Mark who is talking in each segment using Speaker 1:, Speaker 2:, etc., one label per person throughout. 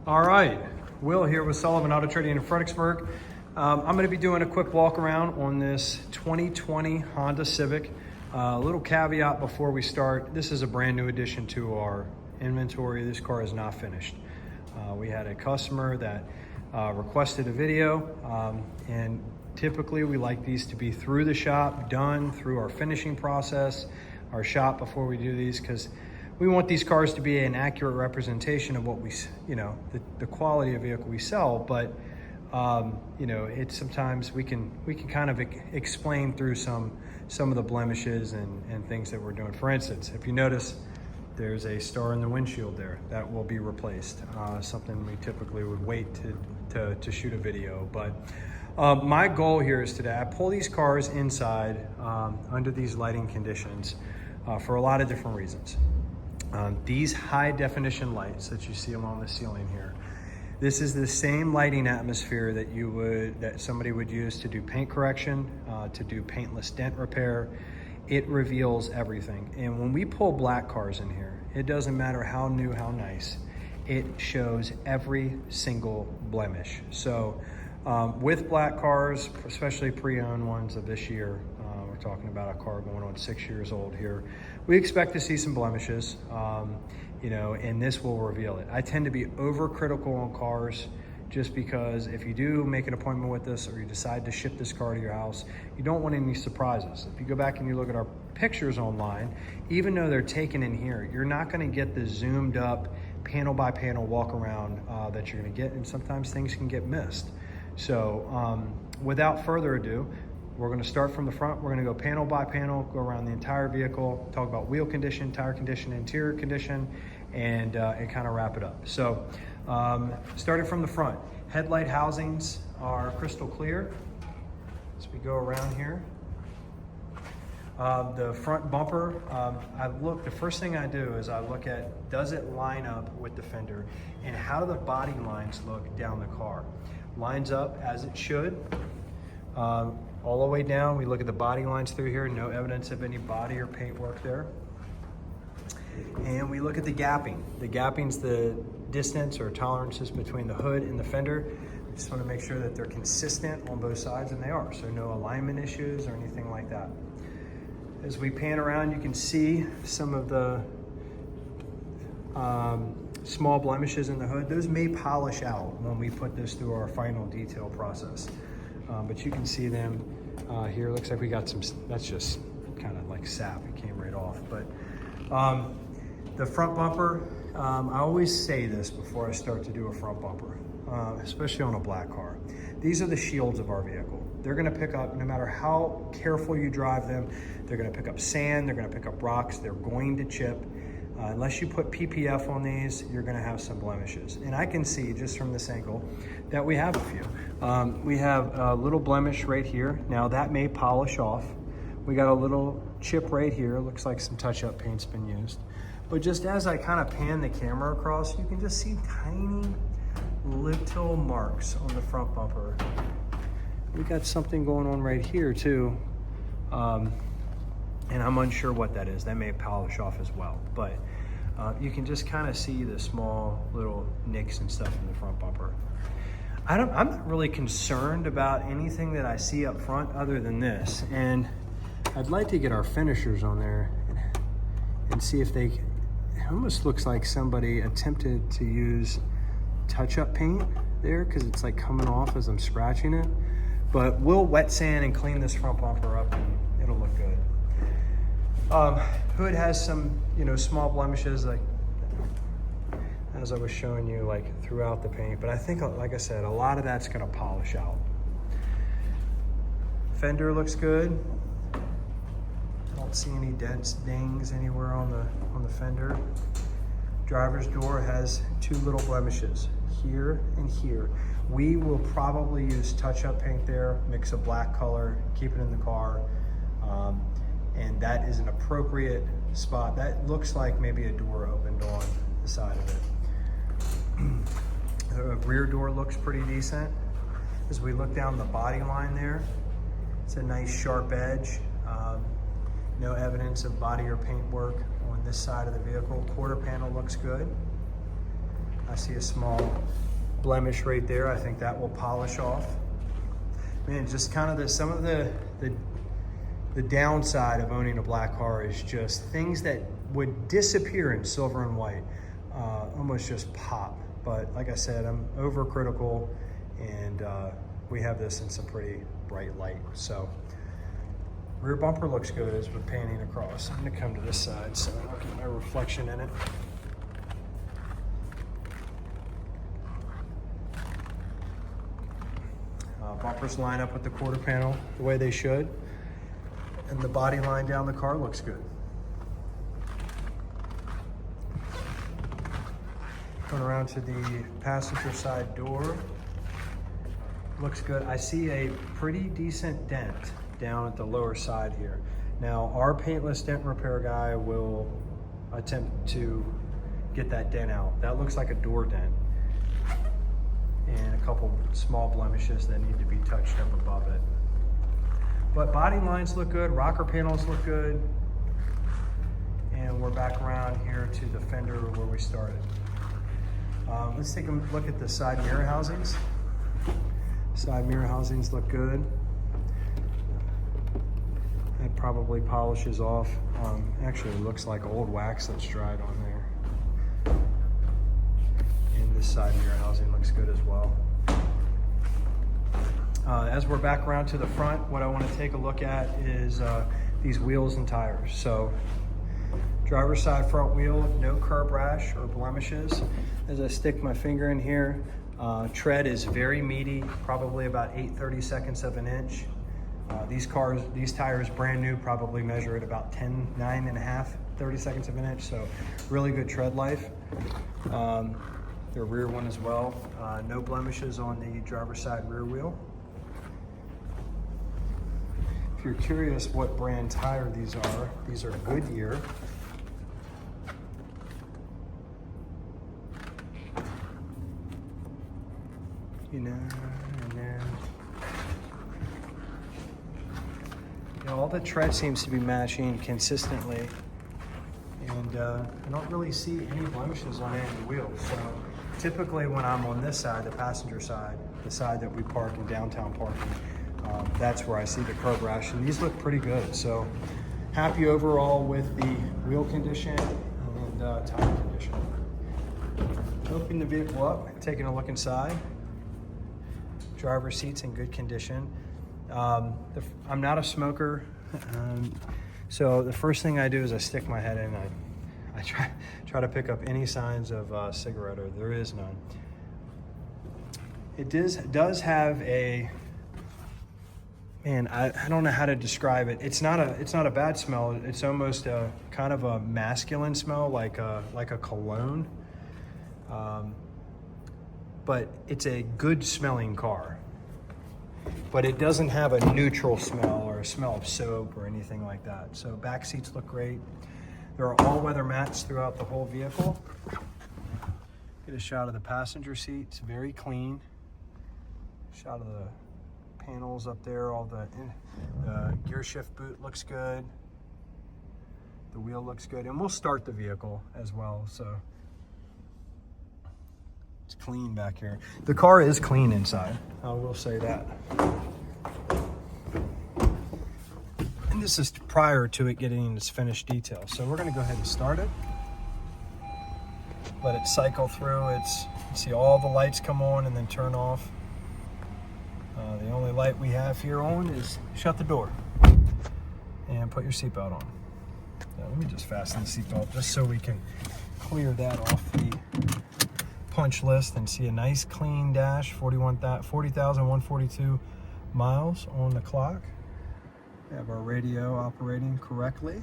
Speaker 1: All right, Will here with Sullivan Auto Trading in Fredericksburg. I'm going to be doing a quick walk around on this 2020 Honda Civic. A little caveat before we start, this is a brand new addition to our inventory. This car is not finished. We had a customer that requested a video, and typically we like these to be through the shop, done through our finishing process, our shop before we do these, because we want these cars to be an accurate representation of what we, the quality of vehicle we sell. But it's sometimes we can kind of explain through some of the blemishes and things that we're doing. For instance, if you notice, there's a star in the windshield there that will be replaced. Something we typically would wait to shoot a video. But my goal here is today, I pull these cars inside under these lighting conditions for a lot of different reasons. These high definition lights that you see along the ceiling here, this is the same lighting atmosphere that somebody would use to do paint correction, to do paintless dent repair. It reveals everything. And when we pull black cars in here, it doesn't matter how new, how nice, it shows every single blemish. So with black cars, especially pre-owned ones of this year, we're talking about a car going on 6 years old here, we expect to see some blemishes, and this will reveal it. I tend to be overcritical on cars just because if you do make an appointment with us or you decide to ship this car to your house, you don't want any surprises. If you go back and you look at our pictures online, even though they're taken in here, you're not gonna get the zoomed up panel by panel walk around that you're gonna get, and sometimes things can get missed. So without further ado, we're gonna start from the front. We're gonna go panel by panel, go around the entire vehicle, talk about wheel condition, tire condition, interior condition, and kind of wrap it up. So starting from the front, headlight housings are crystal clear. As we go around here, the front bumper, the first thing I do is I look at, does it line up with the fender, and how do the body lines look down the car? Lines up as it should. All the way down, we look at the body lines through here, no evidence of any body or paint work there. And we look at the gapping. The gapping's the distance or tolerances between the hood and the fender. We just want to make sure that they're consistent on both sides, and they are, so no alignment issues or anything like that. As we pan around, you can see some of the small blemishes in the hood. Those may polish out when we put this through our final detail process. But you can see them here. Looks like we got some, that's just kind of like sap, it came right off. But the front bumper, I always say this before I start to do a front bumper, especially on a black car. These are the shields of our vehicle. They're gonna pick up, no matter how careful you drive them, they're gonna pick up sand, they're gonna pick up rocks, they're going to chip. Unless you put PPF on these, you're gonna have some blemishes. And I can see just from this angle that we have a few. We have a little blemish right here. Now that may polish off. We got a little chip right here. Looks like some touch-up paint's been used. But just as I kind of pan the camera across, you can just see tiny little marks on the front bumper. We got something going on right here too. And I'm unsure what that is. That may polish off as well. But you can just kind of see the small little nicks and stuff in the front bumper. I'm not really concerned about anything that I see up front other than this. And I'd like to get our finishers on there and see if it almost looks like somebody attempted to use touch-up paint there, because it's like coming off as I'm scratching it. But we'll wet sand and clean this front bumper up and it'll look good. Hood has some, small blemishes, like as I was showing you, like throughout the paint. But I think, like I said, a lot of that's gonna polish out. Fender looks good. I don't see any dents, dings anywhere on the fender. Driver's door has two little blemishes, here and here. We will probably use touch-up paint there, mix a black color, keep it in the car. And that is an appropriate spot. That looks like maybe a door opened on the side of it. The rear door looks pretty decent. As we look down the body line there, it's a nice sharp edge. No evidence of body or paint work on this side of the vehicle. Quarter panel looks good. I see a small blemish right there. I think that will polish off. Man, just kind of some of the downside of owning a black car is just things that would disappear in silver and white, almost just pop. But like I said, I'm overcritical, and we have this in some pretty bright light. So rear bumper looks good as we're panning across. I'm gonna come to this side so I'll get my reflection in it. Bumpers line up with the quarter panel the way they should, and the body line down the car looks good. Going around to the passenger side door, looks good. I see a pretty decent dent down at the lower side here. Now, our paintless dent repair guy will attempt to get that dent out. That looks like a door dent, and a couple small blemishes that need to be touched up above it. But body lines look good, rocker panels look good, and we're back around here to the fender where we started. Let's take a look at the side mirror housings. Side mirror housings look good. That probably polishes off. Actually, it looks like old wax that's dried on there. This side mirror housing looks good as well. As we're back around to the front, what I want to take a look at is these wheels and tires. So driver's side front wheel, no curb rash or blemishes. As I stick my finger in here, tread is very meaty, probably about 8/32 of an inch. These tires brand new, probably measure at about 9.5/32 of an inch, so really good tread life. The rear one as well. No blemishes on the driver's side rear wheel. If you're curious what brand tire these are Goodyear. You know, and then all the tread seems to be matching consistently, and I don't really see any blemishes on any of the wheels. So typically when I'm on this side, the passenger side, the side that we park in downtown parking, that's where I see the curb rash, and these look pretty good. So happy overall with the wheel condition and tire condition. Opening the vehicle up, taking a look inside. Driver's seat's in good condition. I'm not a smoker, so the first thing I do is I stick my head in. I try to pick up any signs of cigarette odor. There is none. It does have a, man, I don't know how to describe it. It's not a bad smell. It's almost a kind of a masculine smell, like a cologne. But it's a good smelling car. But it doesn't have a neutral smell or a smell of soap or anything like that. So back seats look great. There are all-weather mats throughout the whole vehicle. Get a shot of the passenger seat. It's very clean. Shot of the panels up there. All the gear shift boot looks good. The wheel looks good. And we'll start the vehicle as well. So it's clean back here. The car is clean inside. I will say that. And this is prior to it getting its finished detail. So we're gonna go ahead and start it. Let it cycle through. See all the lights come on and then turn off. The only light we have here on is shut the door and put your seatbelt on. Now, let me just fasten the seatbelt just so we can clear that off the punch list and see a nice clean dash. 40,142 miles on the clock. We have our radio operating correctly.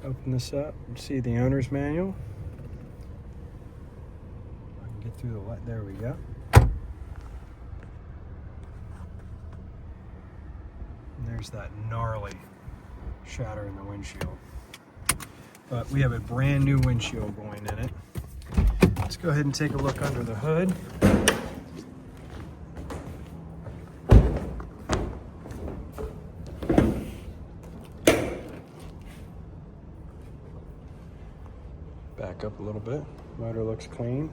Speaker 1: Open this up and see the owner's manual. I can get through the light. There we go. And there's that gnarly shatter in the windshield. But we have a brand new windshield going in it. Let's go ahead and take a look under the hood. a little bit. Motor looks clean.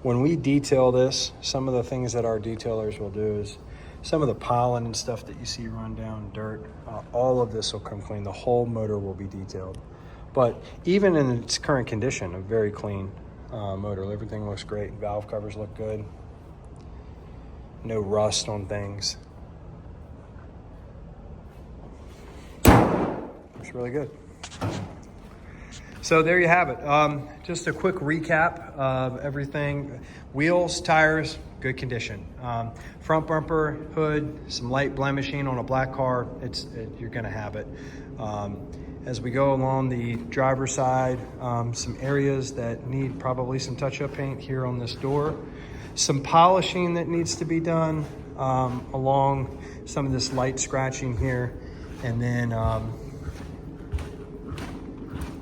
Speaker 1: When we detail this, some of the things that our detailers will do is some of the pollen and stuff that you see run down, dirt, all of this will come clean. The whole motor will be detailed. But even in its current condition, a very clean motor. Everything looks great. Valve covers look good. No rust on things. Looks really good. So there you have it. Just a quick recap of everything. Wheels, tires, good condition. Front bumper, hood, some light blemishing on a black car. You're gonna have it. As we go along the driver's side, some areas that need probably some touch-up paint here on this door. Some polishing that needs to be done along some of this light scratching here. And then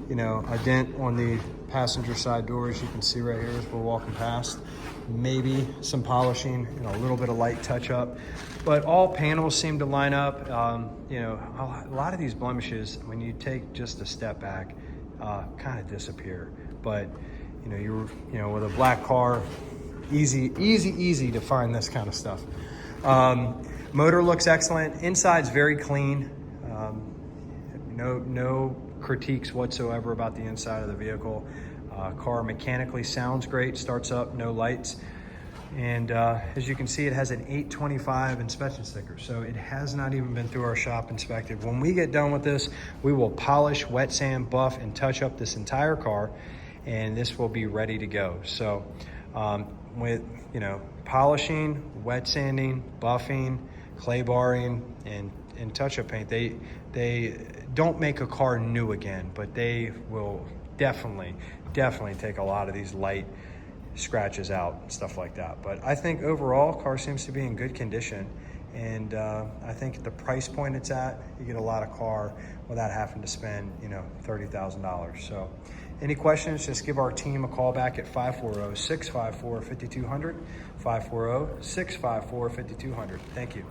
Speaker 1: you know, a dent on the passenger side doors. You can see right here as we're walking past. Maybe some polishing and a little bit of light touch up, but all panels seem to line up. You know, a lot of these blemishes, when you take just a step back, kind of disappear. But you know, with a black car, easy to find this kind of stuff. Motor looks excellent. Inside's very clean. No critiques whatsoever about the inside of the vehicle. Car mechanically sounds great, starts up, no lights. And as you can see, it has an 825 inspection sticker. So it has not even been through our shop inspected. When we get done with this, we will polish, wet sand, buff, and touch up this entire car, and this will be ready to go. So with, you know, polishing, wet sanding, buffing, clay barring, and touch-up paint, they don't make a car new again, but they will definitely take a lot of these light scratches out and stuff like that. But I think overall, car seems to be in good condition, and I think at the price point it's at, you get a lot of car without having to spend, you know, $30,000. So any questions, just give our team a call back at 540-654-5200, 540-654-5200. Thank you.